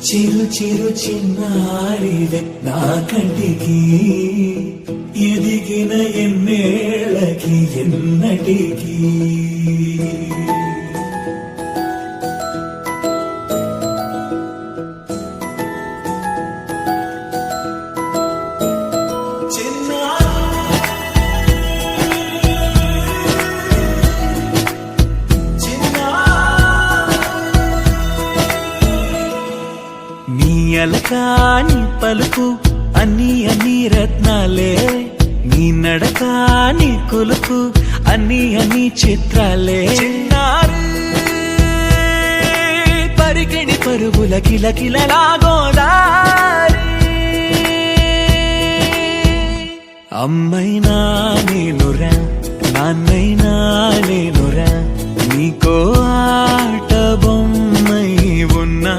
చిరు చిరు చిన్నారివే నా కంటికి ఎదిగిన ఎన్నేళ్ళకి ఎన్నటికి అలకాని పలుకు అన్ని రత్నాలే నీ నడకాని కొలుకు అన్ని చిత్రాలే పరికిణి పరుగుల కిలకిలలాగోదారి అమ్మైనా నేనురా నాన్నైనా నేనురా నీకో ఆట బొమ్మై ఉన్నా